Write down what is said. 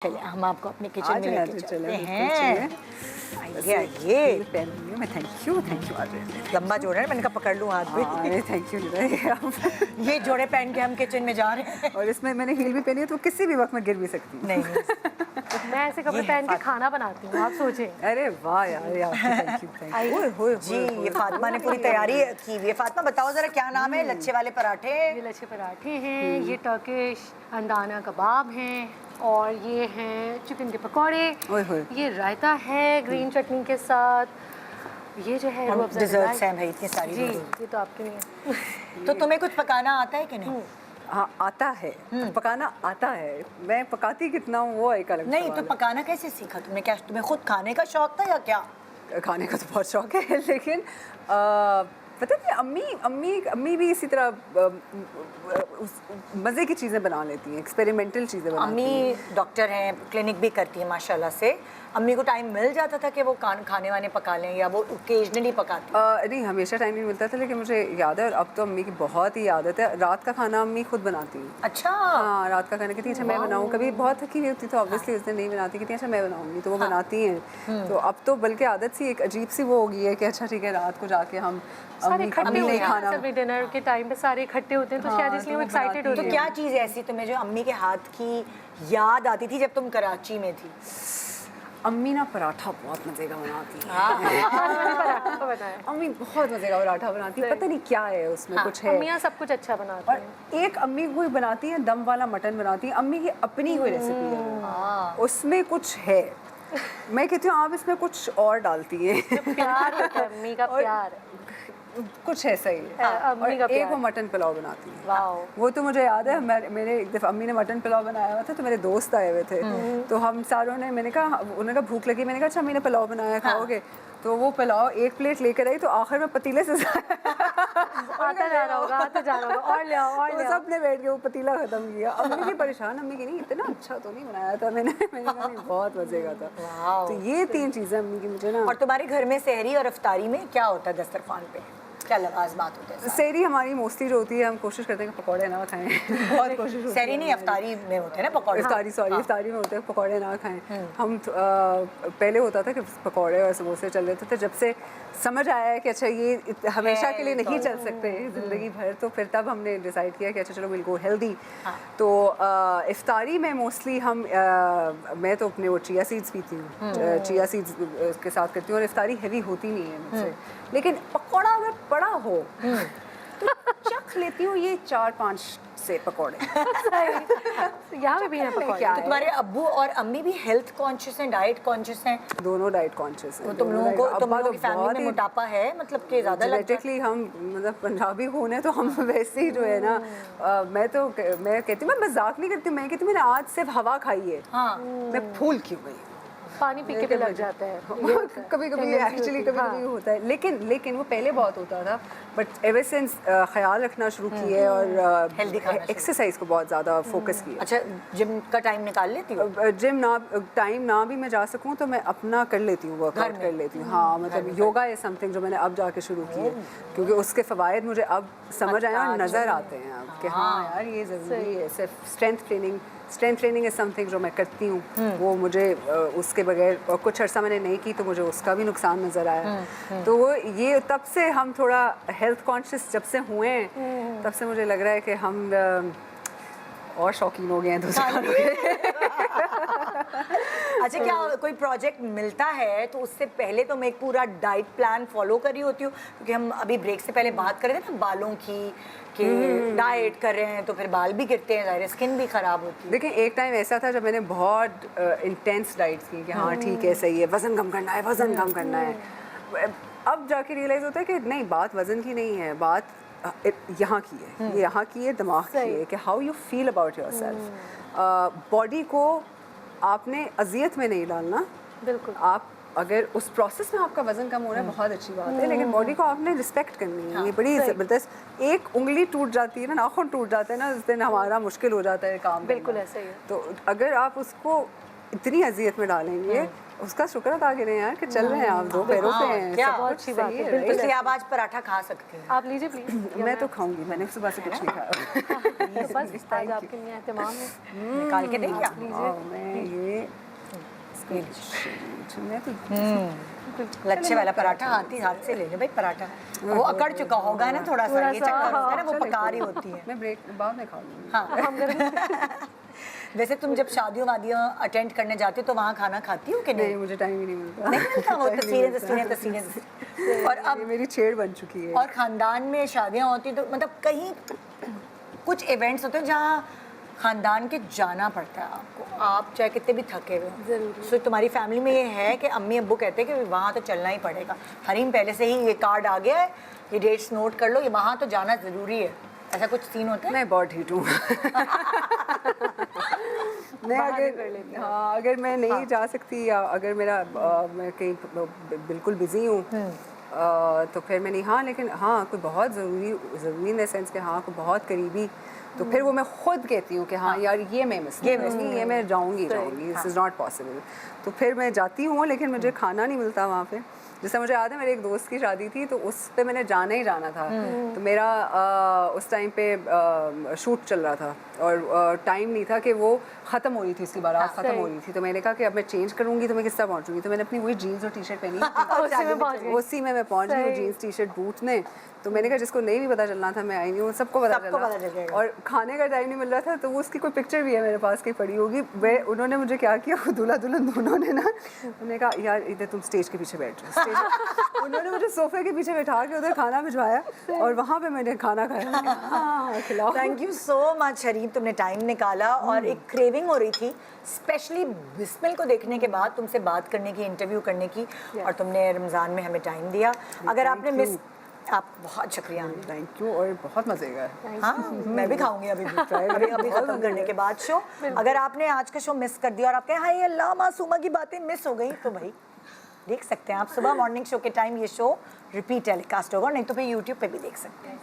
चलिए हम आपको अपने किचन में लेके चलते हैं। ये पेन मैं थैंक यू आज लंबा जोड़ा है, मैंने कहा पकड़ लूँ हाथ भी। थैंक यू ये जोड़े पहन के हम किचन में जा रहे हैं और इसमें मैंने हील भी पहनी है तो किसी भी वक्त में गिर भी सकती हूँ। नहीं मैं ऐसे कपड़े पहन के खाना बनाती हूँ, आप सोचें। अरे वाह यार थैंक यू जी। ये फातिमा ने पूरी तैयारी की हुई है। फातिमा बताओ जरा क्या नाम है? लच्छे वाले पराठे। ये लच्छे पराठे हैं, ये टर्किश अंदाना कबाब हैं और ये हैं चिकन के पकौड़े। ये रायता है ग्रीन चटनी के साथ। ये जो है वो डिजर्ट्स हैं भाई इतनी सारी। जी ये तो आपके लिए। तो तुम्हें कुछ पकाना आता है कि नहीं? हाँ आता है, पकाना आता है। मैं पकाती कितना हूँ वो एक अलग नहीं तो पकाना कैसे सीखा तुमने? क्या तुम्हें खुद खाने का शौक था या क्या? खाने का तो बहुत शौक है लेकिन पता नहीं अम्मी भी इसी तरह मज़े की चीज़ें बना लेती हैं, एक्सपेरिमेंटल चीज़ें बनाती हैं। अम्मी डॉक्टर हैं, क्लिनिक भी करती हैं माशाल्लाह से। अम्मी को टाइम मिल जाता था कि वो खाने वाने पका लें या वो ओकेजनली पकाती? नहीं हमेशा टाइम नहीं मिलता था लेकिन मुझे याद है और अब तो अम्मी की बहुत ही आदत है। रात का खाना अम्मी खुद बनाती हैं। अच्छा। हाँ रात का खाना कितनी अच्छा मैं बनाऊँ। कभी बहुत थकी हुई होती तो ऑब्वियसली उस दिन नहीं बनाती, कितनी अच्छा मैं बनाऊँगी तो वो बनाती हैं। तो अब तो बल्कि आदत सी एक अजीब सी वो हो गई है कि अच्छा ठीक है रात को जाके हम सारे इकट्ठे होते खाना हैं डिनर के टाइम पे, सारे इकट्ठे होते हैं तो शायद इसलिए वो एक्साइटेड होते तो हैं। क्या चीज़ ऐसी तुम्हें जो अम्मी के हाथ की याद आती थी जब तुम कराची में थी? अम्मी ना पराठा बहुत मज़े का बनाती है। अम्मी बहुत मज़े का पराठा बनाती है, पता नहीं क्या है उसमें कुछ है। अम्मियाँ सब कुछ अच्छा बनाती हैं। और एक अम्मी कोई बनाती है दम वाला मटन बनाती है, अम्मी की अपनी कोई रेसिपी है, उसमें कुछ है। मैं कहती हूँ आप इसमें कुछ और डालती हैं। प्यार होता है अम्मी का, प्यार कुछ ऐसा ही है। अम्मी का और एक वो प्यार। मटन पुलाव बनाती है। वाओ। वो तो मुझे याद है मेरे एक दफ़ा अम्मी ने मटन पुलाव बनाया हुआ था तो मेरे दोस्त आए हुए थे तो हम सारों ने मैंने कहा उन्होंने कहा भूख लगी, मैंने कहा अच्छा अम्मी ने पुलाव बनाया खाओगे? तो वो पुलाव एक प्लेट लेकर आई तो आखिर में पतीले से आता जा रहा होगा और ले आओ और ले आओ। सब ने बैठ के वो पतीला खत्म किया। अम्मी भी परेशान, अम्मी की नहीं इतना अच्छा तो नहीं बनाया था मैंने कहा नहीं बहुत मजे का था। तो ये तीन चीज़ें अम्मी की मुझे ना। और तुम्हारे घर में सहरी और इफ्तारी में क्या होता है दस्तरखान पे? क्या लवाज़मात होते हैं? सहरी हमारी मोस्टली जो होती है हम कोशिश करते हैं कि पकौड़े ना खाएं। बहुत कोशिश होती है। सहरी नहीं इफ्तारी में होते हैं ना पकौड़े? इफ्तारी में होते हैं पकौड़े ना खाएं। हम पहले होता था कि पकौड़े और समोसे चल रहे थे, जब से समझ आया है कि अच्छा ये हमेशा के लिए नहीं चल सकते ज़िंदगी भर, तो फिर तब हमने डिसाइड किया कि अच्छा चलो विल गो हेल्दी। तो इफ्तारी में मोस्टली हम मैं तो अपने वो चिया सीड्स पीती हूँ, चिया सीड्स के साथ करती हूँ और इफ्तारी हैवी होती नहीं है मुझसे। लेकिन पकौड़ा अगर पड़ा हो तो चख लेती हूँ ये 4-5 से पकौड़े। यहाँ पे भी है पकौड़े। तो तुम्हारे अब्बू और अम्मी भी हेल्थ कॉन्शियस हैं, डाइट कॉन्शियस हैं? दोनों डाइट कॉन्शियस हैं। तुम लोगों की फैमिली में मोटापा है मतलब कि ज़्यादा जेनेटिकली हम मतलब पंजाबी खून है तो हम वैसे ही जो है ना मैं कहती हूँ मैं मजाक नहीं करती, मैं कहती हूँ मैंने आज सिर्फ हवा खाई है। हाँ। मैं फूल क्यों गई? पानी पी के भी लग जाता है कभी कभी एक्चुअली कभी होता है लेकिन वो पहले बहुत होता था बट एवर सिंस ख्याल रखना शुरू किए और हेल्दी खाना एक्सरसाइज को बहुत ज़्यादा फोकस किया। अच्छा जिम का टाइम निकाल लेती हो? जिम ना टाइम ना भी मैं जा सकूँ तो मैं अपना कर लेती हूँ, वर्कआउट कर लेती हूँ। हाँ मतलब योगा है समथिंग जो मैंने अब जाके शुरू की है क्योंकि उसके फ़वाइद मुझे अब समझ आए और नज़र आते हैं अब कि हाँ यार ये ज़रूरी है। सिर्फ स्ट्रेंथ ट्रेनिंग इज़ समथिंग जो मैं करती हूँ वो मुझे उसके बगैर कुछ अर्सा मैंने नहीं की तो मुझे उसका भी नुकसान नज़र आया। तो वो ये तब से हम थोड़ा हेल्थ कॉन्शियस जब से हुए हैं तब से मुझे लग रहा है कि हम और शौकीन हो गए हैं दूसरे। अच्छा क्या कोई प्रोजेक्ट मिलता है तो उससे पहले तो मैं एक पूरा डाइट प्लान फॉलो कर रही होती हूँ क्योंकि हम अभी ब्रेक से पहले बात कर रहे थे ना बालों की कि डाइट कर रहे हैं तो फिर बाल भी गिरते हैं, ज़ाहिर स्किन भी ख़राब होती है। देखिए एक टाइम ऐसा था जब मैंने बहुत इंटेंस डाइट्स की कि हाँ ठीक है सही है वज़न कम करना है वज़न कम करना है। अब जाके रियलाइज़ होता है कि नहीं बात वज़न की नहीं है, बात यहाँ की है, ये यहाँ की है दिमाग की है कि how you feel about your self. Body को आपने अजियत में नहीं डालना, बिल्कुल। आप अगर उस प्रोसेस में आपका वजन कम हो रहा है बहुत अच्छी बात है लेकिन बॉडी को आपने रिस्पेक्ट करनी है। ये बड़ी ज़बरदस्त एक उंगली टूट जाती है ना, नाखून टूट जाता है ना, उस दिन हमारा मुश्किल हो जाता है काम। बिल्कुल ऐसा ही है। तो अगर आप उसको इतनी अजियत में डालेंगे उसका शुक्र अदा करें यार कि चल रहे हैं आप, 2 पैरों पे हैं, क्या सब बहुत कुछ अच्छी बात सही है, है, बिल्कुल। right? इसलिए आप आज पराठा खा सकते हैं। आप लीजिए प्लीज। मैं तो खाऊंगी, मैंने सुबह से कुछ नहीं खाया। तो बस आज आपके लिए एहतमाम है। निकाल के दें क्या? वाह, मैं ये मैं तो लच्छे वाला पराठा हाथ से ले ले भाई पराठा। वो अकड़ चुका होगा ना थोड़ा सा, ये चक्कर होता है ना, वो पका रही होती है। मैं ब्रेक बाद में खा लूँगी। हाँ। वैसे तुम जब शादियों वादियाँ अटेंड करने जाती हो तो वहाँ खाना खाती हो कि नहीं, नहीं? मुझे टाइम ही नहीं मिलता। नहीं मिलता, वो Time नहीं तस्वीरें। और अब ये मेरी छेड़ बन चुकी है। और खानदान में शादियाँ होती तो मतलब कहीं कुछ इवेंट्स होते हैं जहाँ खानदान के जाना पड़ता है आपको, आप चाहे कितने भी थके हुए हो। ज़रूर। सो तुम्हारी फैमिली में ये है कि अम्मी अब्बू कहते हैं कि वहाँ तो चलना ही पड़ेगा, हरीम पहले से ही ये कार्ड आ गया है, ये डेट्स नोट कर लो, ये वहाँ तो जाना ज़रूरी है, ऐसा कुछ सीन होता है? मैं बहुत हीट हूँ। मैं अगर मैं नहीं जा सकती या अगर मेरा मैं कहीं बिल्कुल बिजी हूँ तो फिर मैं नहीं, हाँ लेकिन हाँ कोई बहुत ज़रूरी इन द सेंस कि हाँ कोई बहुत करीबी, तो फिर वो मैं खुद कहती हूँ कि हाँ यार ये मैं मिस नहीं, ये मैं जाऊँगी, दिस इज़ नॉट पॉसिबल, तो फिर मैं जाती हूँ, लेकिन मुझे खाना नहीं मिलता वहाँ पे। जैसे मुझे याद है मेरे एक दोस्त की शादी थी तो उस पे मैंने जाना ही जाना था, तो मेरा उस टाइम पे शूट चल रहा था और टाइम नहीं था कि वो ख़त्म हो रही थी, उसकी बारात ख़त्म हो रही थी, तो मैंने कहा कि अब मैं चेंज करूँगी तो मैं किस तरह पहुँचूँगी, तो मैंने अपनी वही जीन्स और टी शर्ट पहनी, उसी में मैं पहुँच गई, जीन्स टी शर्ट बूट में। तो मैंने कहा जिसको नहीं भी पता चलना था मैं आई नहीं हूँ, सबको पता चला। और खाने का टाइम नहीं मिल रहा था तो वो उसकी कोई पिक्चर भी है मेरे पास की पड़ी होगी, वे उन्होंने मुझे क्या किया, दूल्हा दुल्हन दोनों ने ना, उन्होंने कहा यार इधर तुम स्टेज के पीछे बैठ जाओ, उन्होंने मुझे सोफे के पीछे बैठा के उधर खाना भिजवाया और वहाँ पे मैंने खाना खाया। खिलाओ। Thank you so much Hareem, तुमने टाइम निकाला और एक क्रेविंग हो रही थी स्पेशली बिस्मिल को देखने के बाद तुमसे बात करने की, इंटरव्यू करने की, और तुमने रमज़ान में हमें टाइम दिया। अगर आपने मिस, आप बहुत शुक्रिया। थैंक यू, और बहुत मज़े का है। हाँ मैं भी खाऊंगी अभी ख़त्म करने के बाद शो। अगर आपने आज का शो मिस कर दिया और आप कहें हाय अल्लाह मासूमा की बातें मिस हो गई, तो भाई देख सकते हैं आप सुबह मॉर्निंग शो के टाइम ये शो रिपीट टेलीकास्ट होगा, नहीं तो फिर यूट्यूब पे भी देख सकते हैं।